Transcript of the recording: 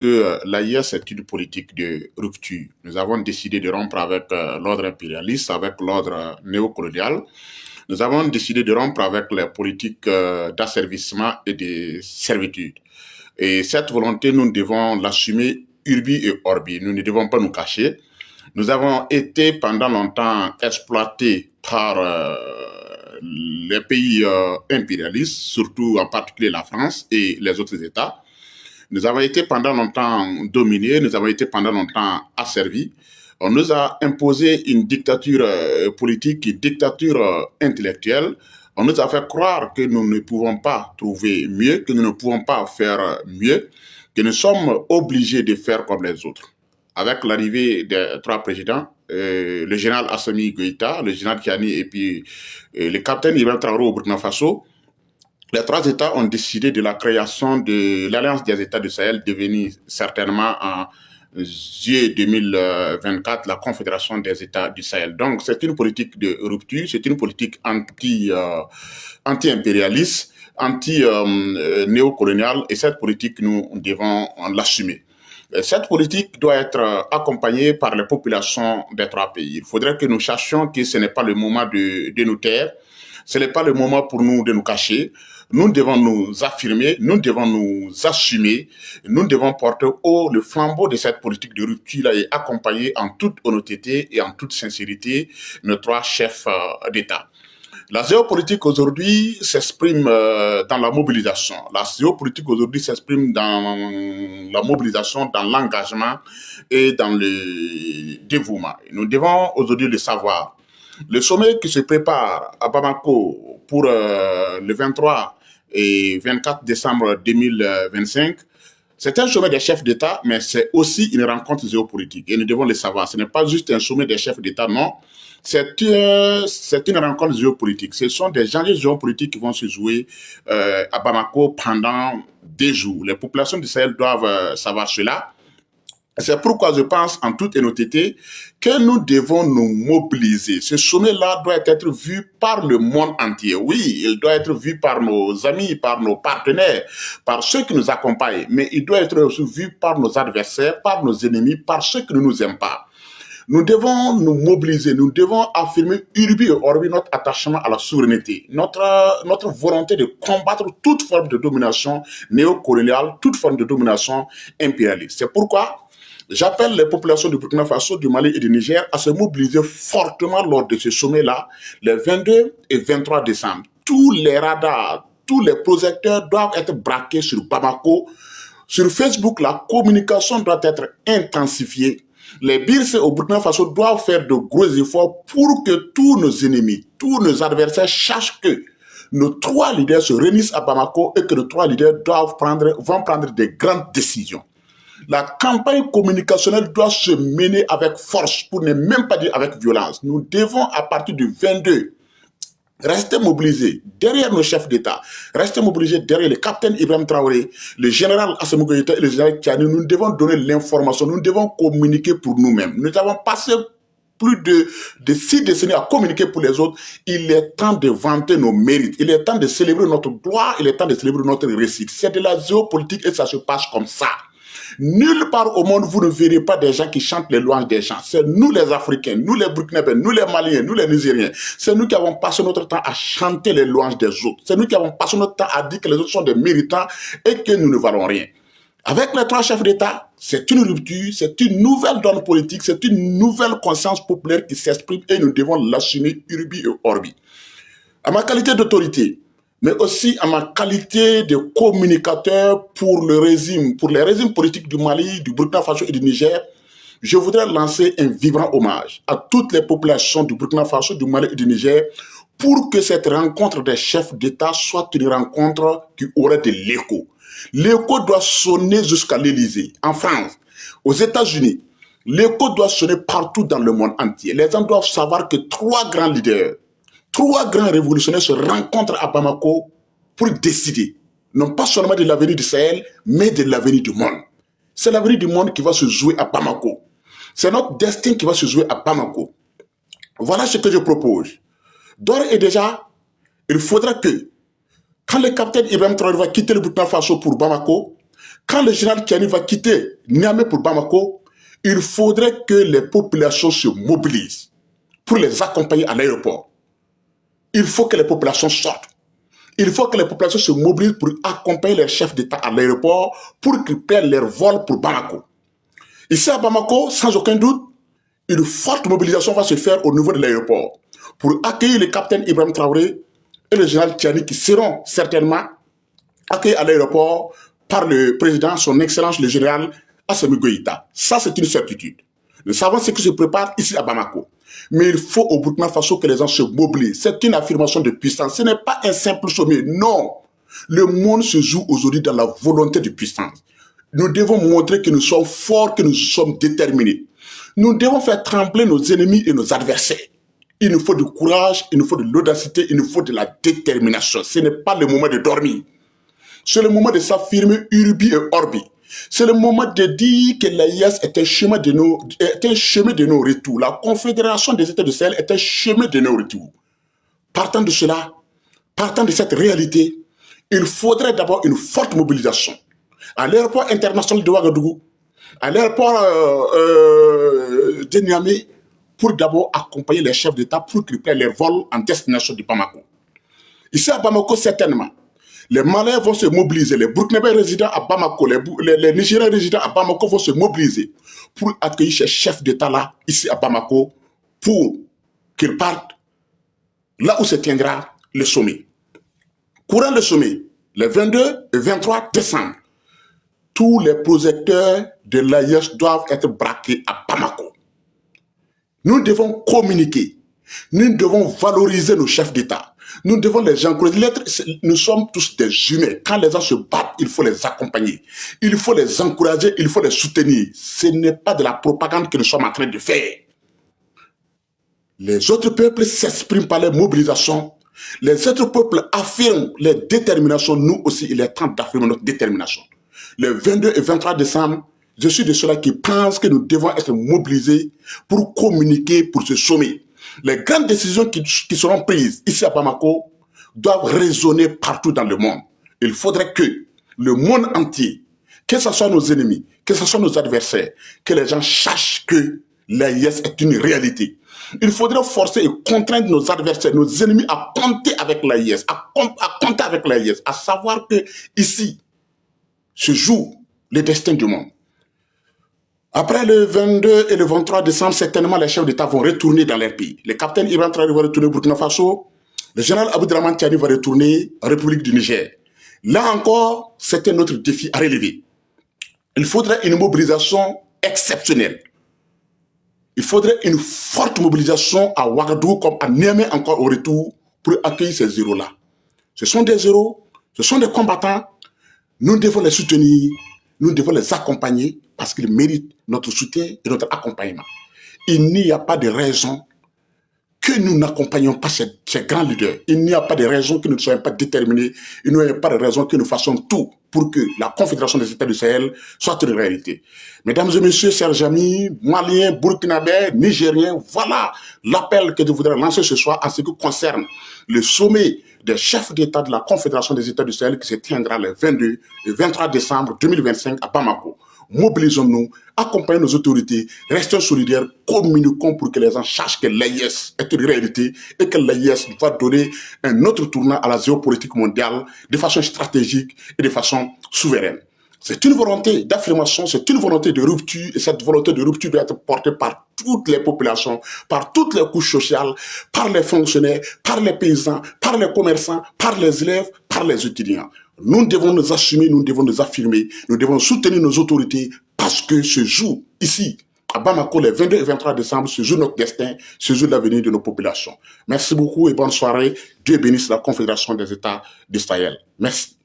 que l'AIS est une politique de rupture. Nous avons décidé de rompre avec l'ordre impérialiste, avec l'ordre néocolonial. Nous avons décidé de rompre avec les politiques d'asservissement et de servitude. Et cette volonté, nous devons l'assumer urbi et orbi. Nous ne devons pas nous cacher. Nous avons été pendant longtemps exploités par les pays impérialistes, surtout en particulier la France et les autres États. Nous avons été pendant longtemps dominés, nous avons été pendant longtemps asservis. On nous a imposé une dictature politique, une dictature intellectuelle. On nous a fait croire que nous ne pouvons pas trouver mieux, que nous ne pouvons pas faire mieux, que nous sommes obligés de faire comme les autres. Avec l'arrivée des trois présidents, le général Assimi Goïta, le général Tiani et puis le capitaine Ibrahim Traoré au Burkina Faso, les trois États ont décidé de la création de l'Alliance des États du Sahel, devenue certainement en juillet 2024 la Confédération des États du Sahel. Donc c'est une politique de rupture, c'est une politique anti-impérialiste, anti-néocoloniale, et cette politique, nous devons l'assumer. Cette politique doit être accompagnée par les populations des trois pays. Il faudrait que nous cherchions que ce n'est pas le moment de nous taire, ce n'est pas le moment pour nous de nous cacher. Nous devons nous affirmer, nous devons nous assumer, nous devons porter haut le flambeau de cette politique de rupture et accompagner en toute honnêteté et en toute sincérité nos trois chefs d'État. La géopolitique aujourd'hui s'exprime dans la mobilisation. La géopolitique aujourd'hui s'exprime dans la mobilisation, dans l'engagement et dans le dévouement. Nous devons aujourd'hui le savoir. Le sommet qui se prépare à Bamako pour le 23 et 24 décembre 2025, c'est un sommet des chefs d'État, mais c'est aussi une rencontre géopolitique. Et nous devons le savoir. Ce n'est pas juste un sommet des chefs d'État, non. C'est une rencontre géopolitique. Ce sont des enjeux géopolitiques qui vont se jouer à Bamako pendant des jours. Les populations du Sahel doivent savoir cela. C'est pourquoi je pense en toute honnêteté que nous devons nous mobiliser. Ce sommet-là doit être vu par le monde entier. Oui, il doit être vu par nos amis, par nos partenaires, par ceux qui nous accompagnent, mais il doit être aussi vu par nos adversaires, par nos ennemis, par ceux qui ne nous aiment pas. Nous devons nous mobiliser, nous devons affirmer urbi et orbi notre attachement à la souveraineté, notre volonté de combattre toute forme de domination néocoloniale, toute forme de domination impérialiste. C'est pourquoi j'appelle les populations du Burkina Faso, du Mali et du Niger à se mobiliser fortement lors de ce sommet-là, les 22 et 23 décembre. Tous les radars, tous les projecteurs doivent être braqués sur Bamako. Sur Facebook, la communication doit être intensifiée. Les BIRC au Burkina Faso doivent faire de gros efforts pour que tous nos ennemis, tous nos adversaires sachent que nos trois leaders se réunissent à Bamako et que nos trois leaders vont prendre des grandes décisions. La campagne communicationnelle doit se mener avec force, pour ne même pas dire avec violence. Nous devons, à partir du 22, rester mobilisés derrière nos chefs d'État, rester mobilisés derrière le capitaine Ibrahim Traoré, le général Assimi Goïta et le général Tiani. Nous devons donner l'information, nous devons communiquer pour nous-mêmes. Nous avons passé plus de 6 décennies à communiquer pour les autres. Il est temps de vanter nos mérites, il est temps de célébrer notre gloire, il est temps de célébrer notre réussite. C'est de la géopolitique et ça se passe comme ça. Nulle part au monde, vous ne verrez pas des gens qui chantent les louanges des gens. C'est nous les Africains, nous les Burkinabés, nous les Maliens, nous les Nigériens. C'est nous qui avons passé notre temps à chanter les louanges des autres. C'est nous qui avons passé notre temps à dire que les autres sont des méritants et que nous ne valons rien. Avec les trois chefs d'État, c'est une rupture, c'est une nouvelle donne politique, c'est une nouvelle conscience populaire qui s'exprime et nous devons l'assumer urbi et orbi. À ma qualité d'autorité, mais aussi à ma qualité de communicateur pour les régimes politiques du Mali, du Burkina Faso et du Niger, je voudrais lancer un vibrant hommage à toutes les populations du Burkina Faso, du Mali et du Niger pour que cette rencontre des chefs d'État soit une rencontre qui aurait de l'écho. L'écho doit sonner jusqu'à l'Élysée, en France, aux États-Unis. L'écho doit sonner partout dans le monde entier. Les gens doivent savoir que trois grands leaders, trois grands révolutionnaires se rencontrent à Bamako pour décider, non pas seulement de l'avenir du Sahel, mais de l'avenir du monde. C'est l'avenir du monde qui va se jouer à Bamako. C'est notre destin qui va se jouer à Bamako. Voilà ce que je propose. D'ores et déjà, il faudra que, quand le capitaine Ibrahim Traoré va quitter le Burkina Faso pour Bamako, Quand le général Tiani va quitter Niamey pour Bamako, il faudrait que les populations se mobilisent pour les accompagner à l'aéroport. Il faut que les populations sortent. Il faut que les populations se mobilisent pour accompagner les chefs d'État à l'aéroport pour qu'ils prennent leur vol pour Bamako. Ici à Bamako, sans aucun doute, une forte mobilisation va se faire au niveau de l'aéroport pour accueillir le capitaine Ibrahim Traoré et le général Tiani qui seront certainement accueillis à l'aéroport par le président, son excellence, le général Assimi Goïta. Ça, c'est une certitude. Nous savons ce qui se prépare ici à Bamako. Mais il faut au Burkina Faso que les gens se mobilisent. C'est une affirmation de puissance. Ce n'est pas un simple sommet. Non. Le monde se joue aujourd'hui dans la volonté de puissance. Nous devons montrer que nous sommes forts, que nous sommes déterminés. Nous devons faire trembler nos ennemis et nos adversaires. Il nous faut du courage, il nous faut de l'audacité, il nous faut de la détermination. Ce n'est pas le moment de dormir. C'est le moment de s'affirmer urbi et orbi. C'est le moment de dire que l'AIS est un chemin de nos retours. La Confédération des États du Sahel est un chemin de nos retours. Partant de cela, partant de cette réalité, il faudrait d'abord une forte mobilisation. À l'aéroport international de Ouagadougou, à l'aéroport de Niamey, pour d'abord accompagner les chefs d'État pour qu'ils prennent leur vol en destination de Bamako. Ici à Bamako, certainement, les Maliens vont se mobiliser, les Burkinabés résidents à Bamako, les Nigériens résidents à Bamako vont se mobiliser pour accueillir ces chefs d'État-là, ici à Bamako, pour qu'ils partent là où se tiendra le sommet. Courant le sommet, les 22 et 23 décembre, tous les projecteurs de l'AIS doivent être braqués à Bamako. Nous devons communiquer, nous devons valoriser nos chefs d'État, nous devons les encourager. Nous sommes tous des humains. Quand les gens se battent, il faut les accompagner, il faut les encourager, il faut les soutenir. Ce n'est pas de la propagande que nous sommes en train de faire. Les autres peuples s'expriment par les mobilisations. Les autres peuples affirment les déterminations. Nous aussi, il est temps d'affirmer notre détermination. Le 22 et 23 décembre, je suis de ceux-là qui pensent que nous devons être mobilisés pour communiquer pour ce sommet. Les grandes décisions qui seront prises ici à Bamako doivent résonner partout dans le monde. Il faudrait que le monde entier, que ce soit nos ennemis, que ce soit nos adversaires, que les gens sachent que l'AIS est une réalité. Il faudrait forcer et contraindre nos adversaires, nos ennemis à compter avec l'AIS, à compter avec l'AIS, à savoir que ici se joue le destin du monde. Après le 22 et le 23 décembre, certainement les chefs d'État vont retourner dans leur pays. Le capitaine Ibrahim Traoré va retourner au Burkina Faso. Le général Abdrahmane Tiani va retourner en République du Niger. Là encore, c'est un autre défi à relever. Il faudrait une mobilisation exceptionnelle. Il faudrait une forte mobilisation à Ouagadougou comme à Niamey encore au retour pour accueillir ces héros-là. Ce sont des héros, ce sont des combattants. Nous devons les soutenir, nous devons les accompagner parce qu'ils méritent notre soutien et notre accompagnement. Il n'y a pas de raison que nous n'accompagnions pas ces grands leaders. Il n'y a pas de raison que nous ne soyons pas déterminés. Il n'y a pas de raison que nous fassions tout pour que la Confédération des États du Sahel soit une réalité. Mesdames et messieurs, chers amis, Maliens, Burkinabés, Nigériens, voilà l'appel que je voudrais lancer ce soir en ce qui concerne le sommet des chefs d'État de la Confédération des États du Sahel qui se tiendra le 22 et 23 décembre 2025 à Bamako. Mobilisons-nous, accompagnons nos autorités, restons solidaires, communiquons pour que les gens sachent que l'AIS est une réalité et que l'AIS va donner un autre tournant à la géopolitique mondiale de façon stratégique et de façon souveraine. C'est une volonté d'affirmation, c'est une volonté de rupture et cette volonté de rupture doit être portée par toutes les populations, par toutes les couches sociales, par les fonctionnaires, par les paysans, par les commerçants, par les élèves, par les étudiants. Nous devons nous assumer, nous devons nous affirmer, nous devons soutenir nos autorités parce que ce jour, ici, à Bamako, les 22 et 23 décembre, se joue notre destin, se joue l'avenir de nos populations. Merci beaucoup et bonne soirée. Dieu bénisse la Confédération des États d'Israël. Merci.